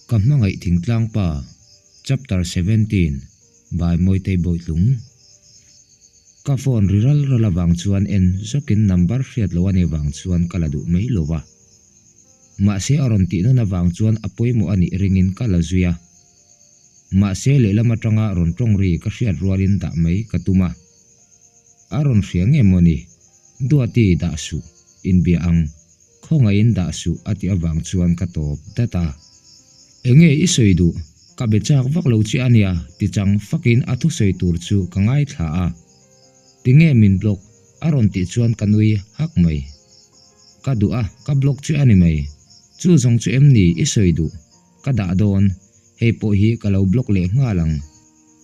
Kammangai thingtlang pa chapter 17 by moitei boitlung ka phone riral ralavang chuan en zokin number hriat lo ani wang chuan kaladu mai lowa ma se aron ti no na wang chuan apoimo ani ringin kala zuya ma se le lama tanga ron tong ri ka hriat rualin da mai katuma aron hriang emoni duati da su in bia ang khonga in da su ati awang chuan ka top data enge isoidu ka bechak vaklo chi ania ti chang fakin athu soi tur chu kangai tha a tinge min blok aron ti chuan kanui hak mai ka du a ka blok chi ani mai chu zong chu emni isoidu ka da don he po hi kalau blok le ngalang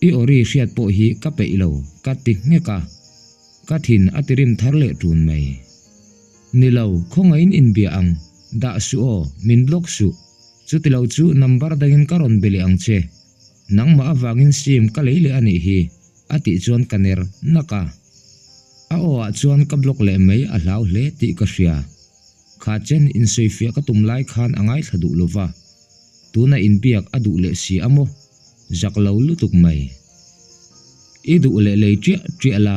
I ori hriat po hi ka pe ilo ka tik nge ka thin atirim thar le tun mai nilo khongain in bia ang da su o min blok su chu tilo chu number dagin karon beli ang che nangma awangin sim ka leile ani hi ati chuan kaner naka a o a chuan ka blok le mai a hlau hle ti ka hria kha chen in soifia ka tumlai khan angai thadu lova tuna in biak adu le si amo jaklo lutuk mai idu le le tri la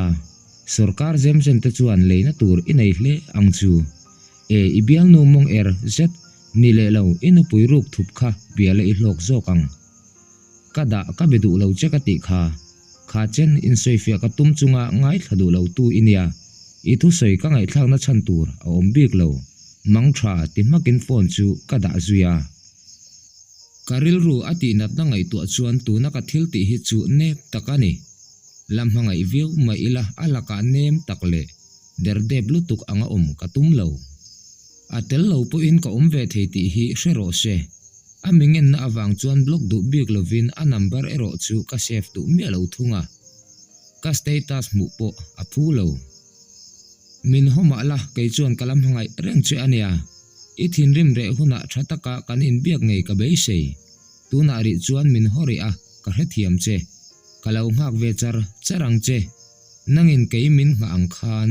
sarkar jem chen te chuan leina tur inei hle angchu e ibial no mong er zet ni le lo inu puiruk thup kha biale I hlok zokang kada ka bedu lo chekati kha chen in soifia ka tum chunga ngai thadu lo tu inia I thu soi ka ngai thlang na chan tur a om bik lo mang tha ti makin phone chu kada zuya karil ru ati nat na ngai tu chuan tu na ka thil ti hi chu ne takani lam hangai view mai ila alaka nem takle derde blutuk anga katum lo atel lo po in ka ve thei ti hi shero se amingen na awang chuan block du big lovin a number ero chu ka save tu mi lo thunga ka status mu po a phu lo min homa la kei chuan kalam hangai reng che ania I thin rim re huna thataka kan in biak ngei ka bei sei tuna ri chuan min hori a ka hethiam che kalau ngak ve charang che nangin kei min nga ang khan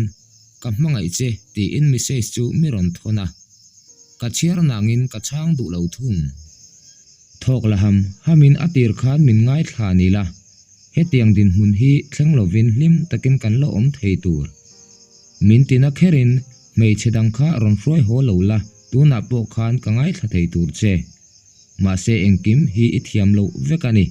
ka hmangai che ti in message chu miron thona ka chiar nangin ka chang du lo thung thok laham hamin atir khan min ngai thani la hetiang din mun hi thleng lovin lim takin kan lo om thei tur min tina kherin mei chedang kha ron hroi ho lo la tuna po khan ka ngai thla thei tur che ma se engkim hi ithiam lo vekani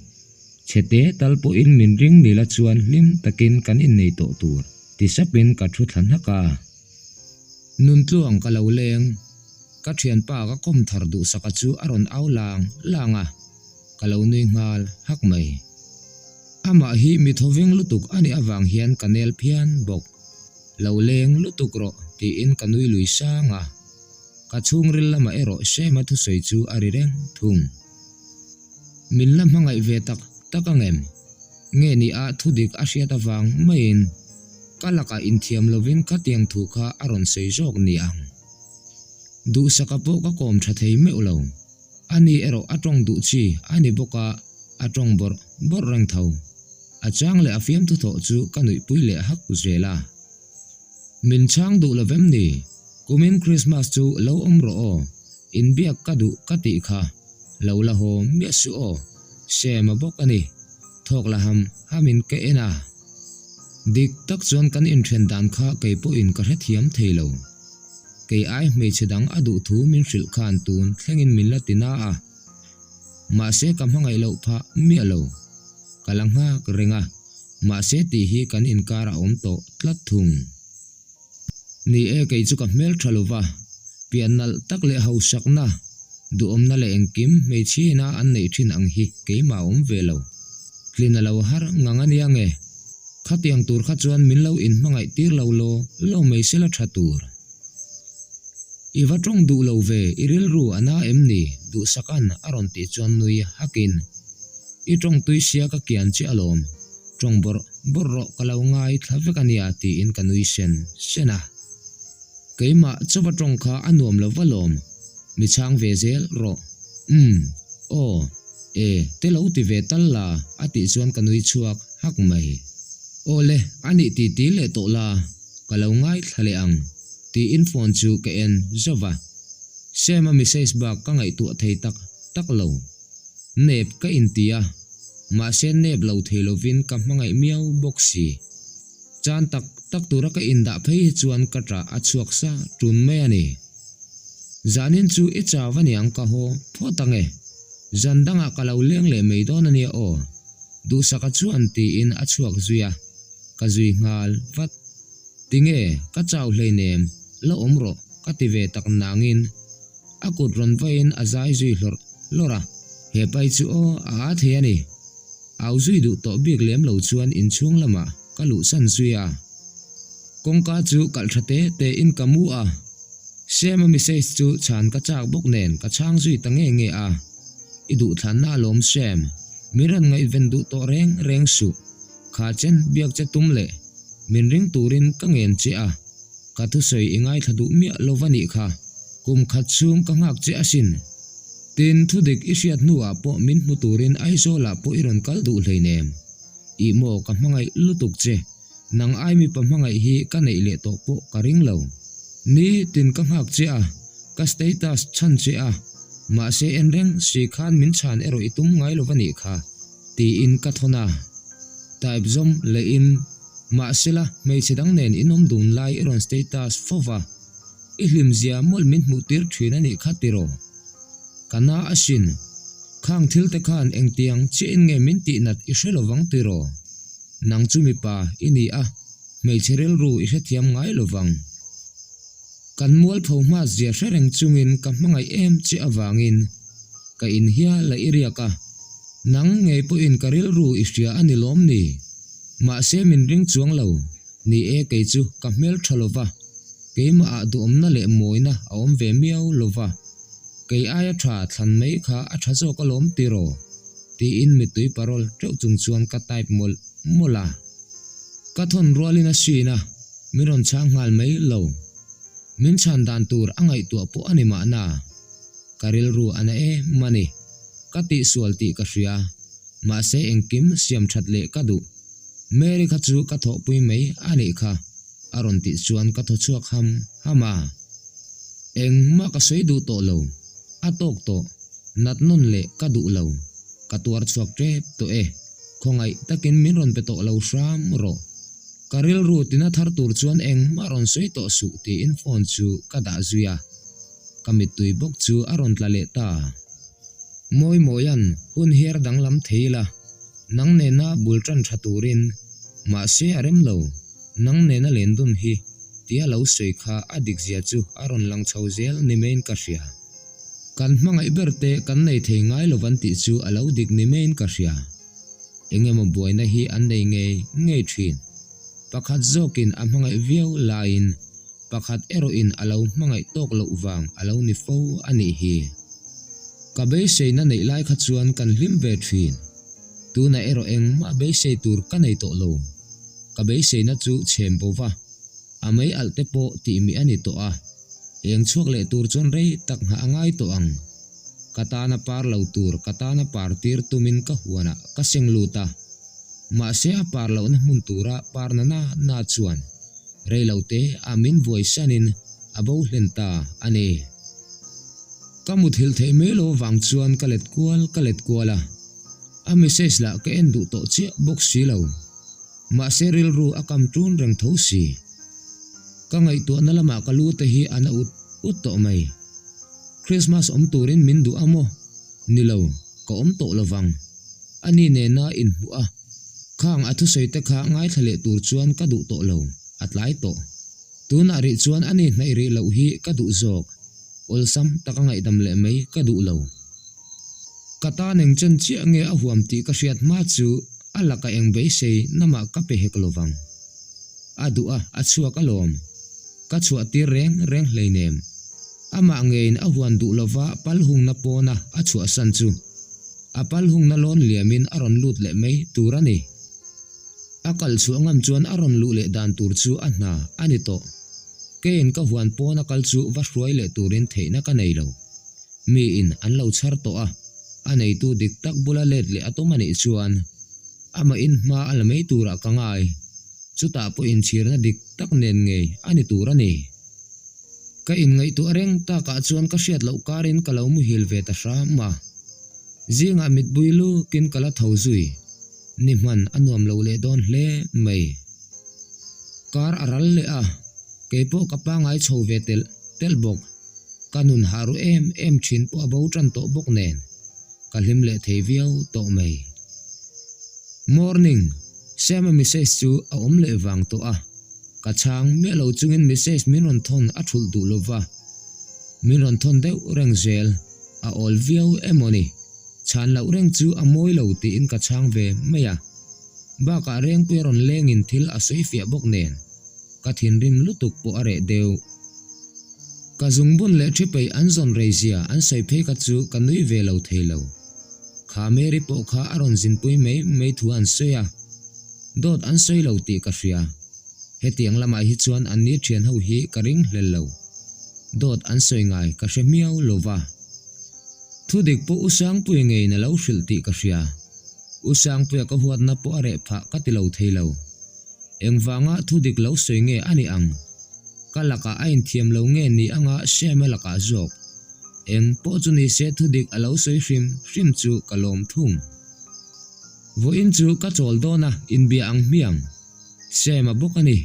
chete talpo in min ring nila chuan lim takin kan in nei to tur ti sapin ka thu thlan haka nun tluang ka lo leng ka thian pa ka kom thar du saka chu aron aulang langa ka lo nui ngal hak mai ama hi mi thoveng lutuk ani awang hian kanel phian bok lo leng lutuk ro ti in kanui lui sanga ka chung ril lama ero sema thu soi chu ari reng thung min lam hangai ve takangem nge ni a thudik a hriat awang main kalaka in thiam lovin ka tiang thu kha aron sei jok ni ang du sakapo ka kom tha thei me ulo ani ero atong du chi ani boka atong bor rang thau achang le afiam tu tho chu kanui puile hak ku zela min chang du lovem ni kumin Christmas chu lo omro o in biak kadu kati kha lo la ho mi su o sema bokani thok la hamin ke ena dik tak chuan kan in thlen dan kha keipo in ka hethiam theilo kei ai me chedang adu thu min hril khan tun thlengin min la tina a ma se kam hangai lo pha mi alo kalangha renga ma se ti hi kan in kara om to tlat thung ni e kei chu ka mel thalova piannal takle hau sakna du omna le engkim me china an nei thin ang hi keima om velo klina lo har ngangani ange khatiang tur kha chuan min lo in mangai tir lo mei sela thatur iwa tong du lo ve iril ru ana emni du sakan aron ti chuan nui hakin I tong tui sia ka kian chi alom tong bor ro kalau ngai thavekania ti in kanui sena keima chowa tong kha anuam lo valom mi chang ve zel ro o e te lo ti ve tal la ati chuan kanui chuak hak mai ole ani ti le to la kalau ngai thale ang ti in phone chu ke en jova sema message ba ka ngai tu thei tak lo nep ka intia ma se nep lo thelovin ka mangai miau boxi chan tak tura ka inda phei chuan ka tra achuak sa tun me ani zanin chu e chawani ang ka ho photange zandanga kalau leng le meidon ani o du saka chuan ti in achuak zuya ka zui ngal vat tinge ka chaw hleinem lo omro ka tive tak nangin akut ron vain azai zui lora he pai chu o a the ani au zui du to bik lem lo chuan in chung lama ka lu san zuya kongka chu kal thate te in kamu a sema message chu chan ka chak bok nen ka chang zui tange nge a idu than na lom sem miran ngai ven du to reng su kha chen biak che tum le min ring turin ka ngen che a ka thu soi ingai thadu mi lovani kha kum khat chung ka ngak che asin tin thu dik isiat nuwa po min muturin ai zo la po iron kal du hleinem i mo ka mangai lutuk che nang ai mi pa mangai hi ka nei le to po ka ring lo ni tin ka ngak che a ka status chan che a ma se en reng si khan min chan ero itum ngai lovani kha ti in ka thona type zom le in ma sela mei chedang nen inom dun lai iron status fova ihlim zia mol min mutir thina ni khatiro kana asin khang thil te khan engtiang chen nge min ti nat ishelovang tiro nang chumi pa ini a mei cherel ru i hethiam ngai lovang kan mual tho ma zia shereng chungin ka mangai em chi awangin ka in hia la area ka nang nge po in karil ru isria anilom ni ma se min ring chuang lo ni e ke chu ka mel thalova ke ma a du omna le moina aom ve miau lova ke aya tha thlan mei kha a tha zo ka lom tiro ti in mi tui parol treu chung chuan ka type mola ka thon rolina sina miron chang ngal mei lo min chan dan tur angai tu po anima na karil ru ana e mani ka ti sual ti ka hria ma se engkim siam that le ka du meri kha chu ka tho pui mei ani kha aron ti chuan ka tho chuak hama eng ma ka sei du to lo atok to nat non le ka du lo ka tuar chuak tre to e khongai takin min ron pe to lo ram ro karil ru tina thar tur chuan eng maron sei to su ti in phone chu ka da zuya kamit tui bok chu aron tla le ta moi moyan hun her dang lam theila nang ne na bultran thaturin ma se arem lo nang ne na len dun hi tia lo sei kha adik zia chu aron lang chho zel ni main ka ria kan mangai berte kan nei thei ngai lo van ti chu alo dik ni main ka ria engema boina hi an nei nge thin pakhat zokin a mangai viau lain pakhat eroin alo mangai tok lo wang alo ni fo ani hi ka be sei na nei lai kha chuan kan hlim ve thin tu na ero eng ma be sei tur ka nei to lo ka be sei na chu chem bova amei alte po ti mi ani to a eng chuak le tur chon rei tak ha angai to ang katana par lo tur katana par tir tumin ka huana ka sengluta ma se a par lo na mun tura par na chuan rei lo te amin voice anin abo hlenta ani kamut hil thei melo wang chuan kalet kuala a message la ka endu to che box si lo ma seril ru akam tun reng tho si ka ngai to na lama ka lu te hi ana ut to mai Christmas om turin min du amo nilo ka om to lawang ani ne na in hu a khang athu sei te kha ngai thale tur chuan ka du to lo atlai to tun ari chuan ani nei ri lo hi ka du zok olsam taka ngai dam le mai ka du lo kata neng chen chi ange a huam ti ka hriat ma chu alaka eng be sei nama ka pe hek lowang adu a achua ka lom ka chua ti reng hleinem ama ngein a huan du lova pal hung na pona achua san chu apal hung na lon liamin aron lut le mai turani akal chu angam chuan aron lu le dan tur chu anna ani to kein ka huan pona kal chu va hruai le turin theina ka nei lo mi in an lo chhar to a anei tu dik tak bula let le atomani chuan ama in ma almei tura kangai chuta po in chirna dik tak nen nge ani turani ka in ngai tu areng ta ka chuan ka hriat lo karin ka lo mu hil ve ta hra ma zinga mit builu kin kala thau zui ni man anuam lo le don hle mai kar aral le a keipo kapa ngai chho ve tel bok kanun haru em chin po abo tran to bok nen kalim le thei viau to mai morning sema message chu a om le wang to a ka chang me lo chungin message minon thon a thul du lova minon thon deu reng zel a ol viau emoni chan lo reng chu a moi lo ti in ka chang ve maya ba ka reng peron lengin thil a sei fia bok nen ka thin rim lutuk po are deu ka zungbun le thipei an zon reizia an sei phe ka chu ka nui ve lo theilo kha meri po kha aron jin pui mei thu an seya dot an sei lo ti ka ria hetiang lama hi chuan an ni thian ho hi ka ring hlel lo dot an sei ngai ka hre miau lova thu dik po usang pui ngei na lo hril ti ka ria usang pui ka huat na po are pha ka ti lo theilo engwanga thu dik lo sei nge ani ang kalaka ain thiam lo nge ni anga semelaka jok eng po chu ni se thu dik alo sei hrim chu kalom thung vo in chu ka chol dona in bia ang miang sema bokani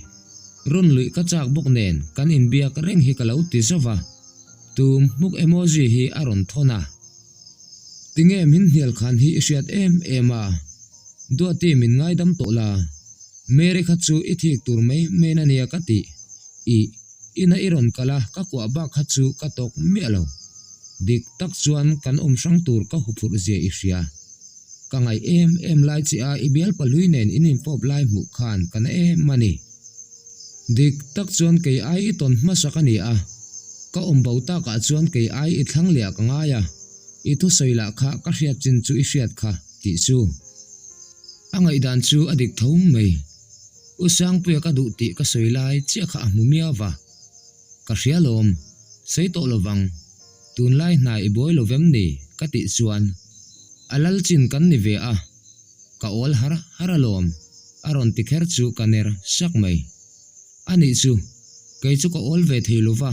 run lui ka chak bok nen kan in bia ka reng hi kalo ti zawa tum muk emoji hi aron thona tinge min hial khan hi hriat ema do ti min ngai dam to la mere kha chu i thik tur mai mena nia ka ti i ina iron kala ka kwa ba kha chu ka tok mi alo dik tak chuan kan sang tur ka hupur je i hria ka ngai em lai chi a ibial palui nen inin pop lai mu khan kan mani dik tak chuan ke ai i ton ma sakani a ka bauta ka chuan ke ai i thlang lia ka nga ya i thu soila kha ka hriat chin chu i hriat kha ti chu angai dan chu adik thom mai usang pu ka du ti ka soilai che kha mu miawa ka hrialom sei to lowang tun lai na i boy lovem ni ka ti chuan alal chin kan ni ve a ka ol haralom aron ti kher chu kaner sak mai ani chu kai chu ka ol ve theiluwa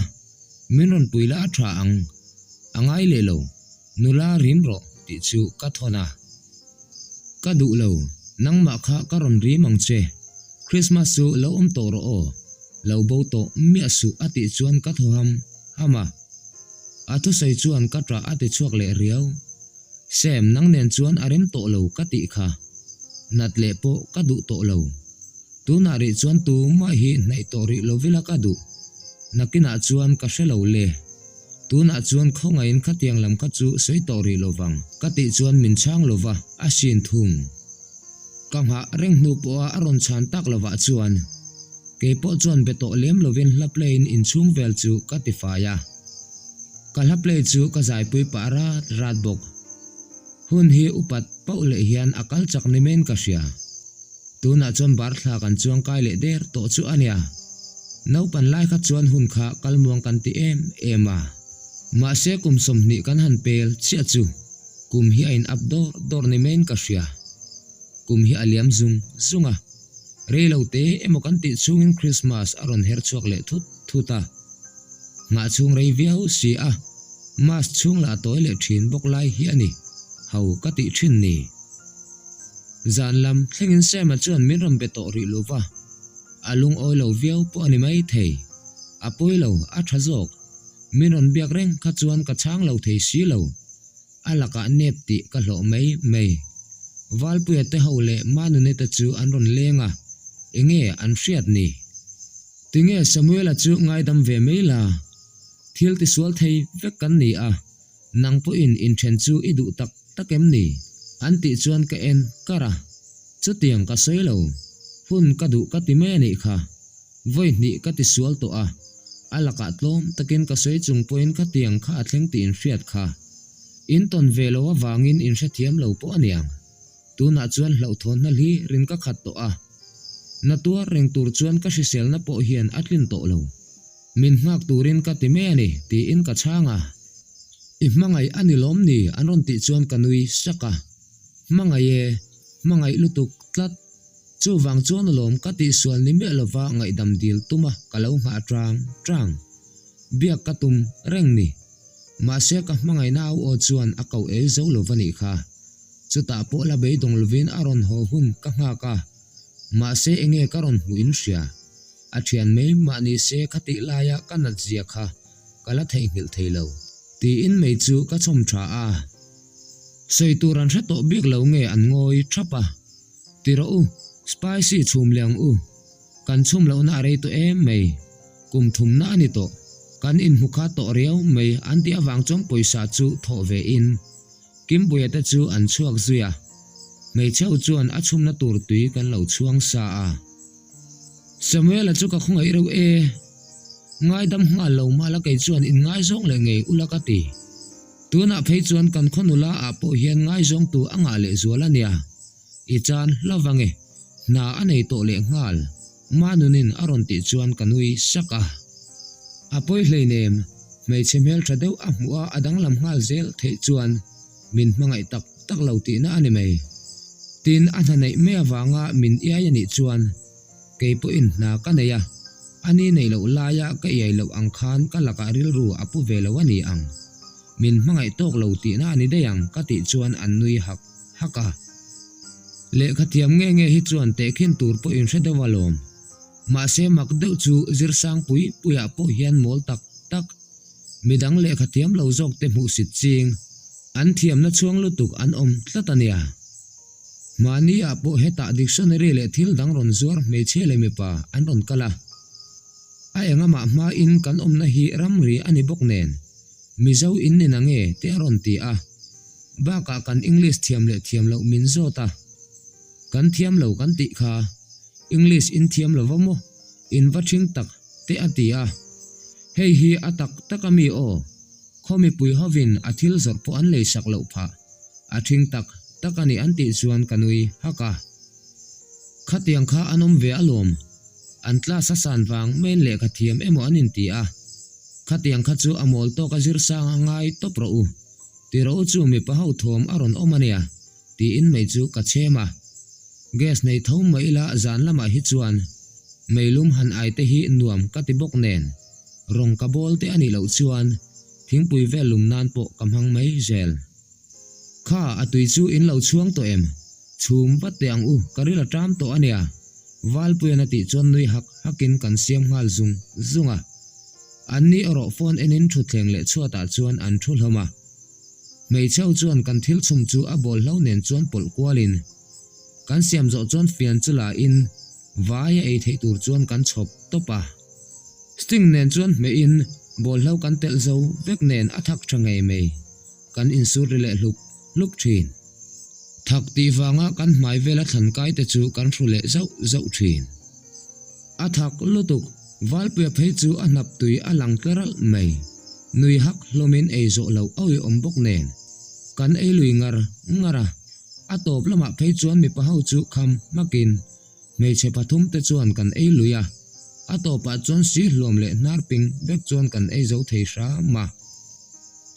minon puila atha angai le lo nula rimro ti chu ka thona ka du lo nangma kha karon ri mangche Christmas su lo to ro o lo bo to mi su ati chuan ka thoham hama athu sei chuan ka tra ati chuak le riau sem nang nen chuan arem to lo ka ti kha nat le po ka du to lo tu na ri chuan tu ma hi nei to ri lo vila ka du nakina chuan ka hre lo le tu na chuan khonga in khatiang lam kha chu sei to ri lowang ka ti chuan min chang lova asin thung kangha reng nu po aron chan tak lova chuan ke po chuan beto lem lovin la plane in chung vel chu ka ti fa ya ka la plane chu ka zai pui para rat bok hun hi upat pau le hian akal chak ni men ka sia tu na chuan bar thla kan chuang kai le der to chu ania no pan lai kha chuan hun kha kalmuang kan ti ema ma se kum som ni kan han pel chia chu kum hi ain abdor dor ni men ka sia kum hi aliam zunga reilo te emo kan ti chungin Christmas aron her chuak le thuta nga chung rei viau si a mas chung la toy le thin bok lai hi ani hau ka ti thin ni zan lam thlengin sema chuan min ram beto ri lova alung oi lo viau po ani mai thei apoi lo a thazok minon biak reng kha chuan ka chang lo thei si lo alaka nep ti ka hlo mai valpuya te hole manu ne ta chu anron lenga enge an hriat ni tinge samuel chu ngai dam ve meila thil ti sual thei vek kan ni a nang po in then chu idu tak takem ni an ti chuan ka en kara chu tiang ka soilo hun ka du ka ti me ni kha voi ni ka ti sual to a alaka tlom takin ka soi chung point ka tiang kha thleng ti in hriat kha in ton velo wangin in hre thiam lo po aniang tu na chuan hlo thon na li rin ka khat to a na tua reng tur chuan ka hrisel na po hian atlin to lo min ngak turin ka ti me ani ti in ka changa i mangai ani lom ni anon ti chuan kanui saka mangai lutuk tlat chu wang chuan lom ka ti sual ni me lova ngai dam dil tuma kalau nga trang biak katum reng ni ma se ka mangai nau o chuan a kau el zo lo vani kha chuta po la be dong lovin aron ho hun ka nga ka ma se enge karon huin ria a thian me ma ni se khati laya kanat zia kha kala thei hil theilo ti in mei chu ka chom tha a sei turan tha to bik lo nge an ngoi thapa tiro u spicy chum liang u kan chum lo na re to em mei kum thum na ni to kan in mukha to riau mei an ti awang chom poisa chu tho ve in kim buya ta chu an chuak zuya mei cheu chuan a chum na tur tui kan lo chuang sa a Samuel chu ka khungai ro e ngai dam nga lo ma la kai chuan in ngai zong le ngei ulakati tuna phei chuan kan khonula a po hian ngai zong tu anga le zuala nia I chan lawange na anei to le ngal manunin aron ti chuan kanui saka apoi hleinem mei chemel thadeu a hmuwa adang lam ngal zel thei chuan min mangai tak tak lo ti na ani mei tin anhanei me awanga min ia yani chuan keipo in na kaneya ani nei lo laya ka yai lo ang khan ka laka ril ru apu velo ani ang min mangai tok lo ti na ani deyang ka ti chuan an nui hak haka le khathiam nge nge hi chuan te khin tur po in hredawalom ma se mak deuh chu zirsang pui puya po hian mol tak tak midang le khathiam lo jok te mu sit ching an thiam na chuang lutuk an om tlatania mani a po heta dictionary le thil dang ron zuar me chele me pa an ron kala a enga ma in kan om na hi ramri ani bok nen mizo in ni na nge te ron ti a ba ka kan english thiam lo min zota kan thiam lo kan ti kha english in thiam lo wamo in waching tak te atia hei hi atak takami o khomi pui hovin athil zor po an le sak lo pha athing tak takani anti chuan kanui haka khatiang kha anom ve alom antla sa san wang men le khathiam emo anin ti a khatiang kha chu amol to ka zir sang ngai to pro u tiro chu mi pa hau thom aron omania ti in mei chu ka chema gas nei thom maila zan lama hi chuan meilum han ai te hi nuam ka ti bok nen rong ka bol te ani lo chuan thingpui velum nan po kamhang mai zel kha atui chu in lo chuang to em chum patyang u karila tram to ania walpuena ti chon nui hakin kan siam ngal zunga anni oro phone enin thu thleng le chuata chuan an thul homa mei chau chuan kan thil chum chu a bol hlo nen chuan pol kwalin kan siam zo chuan fian chula in vaya ei thei tur chuan kan chhop topa sting nen chuan me in bol hlo kan tel zo vek nen athak thangai mei kan in sur le luk thin thak ti wanga kan hmai vela than kai te chu kan rule zau thin athak lutuk walpia phei chu anap tui alang tleral mei nui hak hlomin ei zo lo oi ombok nen kan ei lui ngara atop lama phei chuan mi pahau chu kham makin mei che pathum te chuan kan ei luya atopa chuan si hlom le narping bek chuan kan ei zo thei sha ma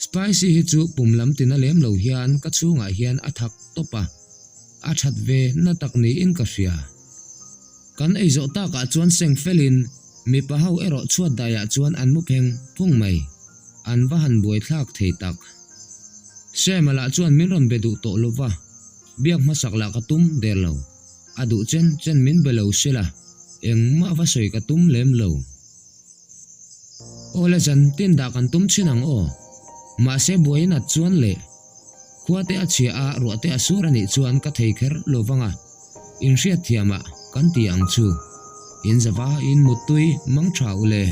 spicy hi chu pumlam tina lem lo hian ka chunga hian athak topa athat ve na takni in ka ria kan ei zo ta ka chuan seng felin mi pahau ero chuat daya chuan an mupheng phung mai an wahan buai thlak thei tak semala chuan min ron bedu to lova biak ma sakla ka tum der lo adu chen min belo sela eng ma va soi ka tum lem lo ola jan tin da kan tum chinang o ma se buai na chuan le khuate a chia a ruate a surani chuan ka thei kher lowanga in ria thiama kan ti ang chu in zawa in mutui mang tha ule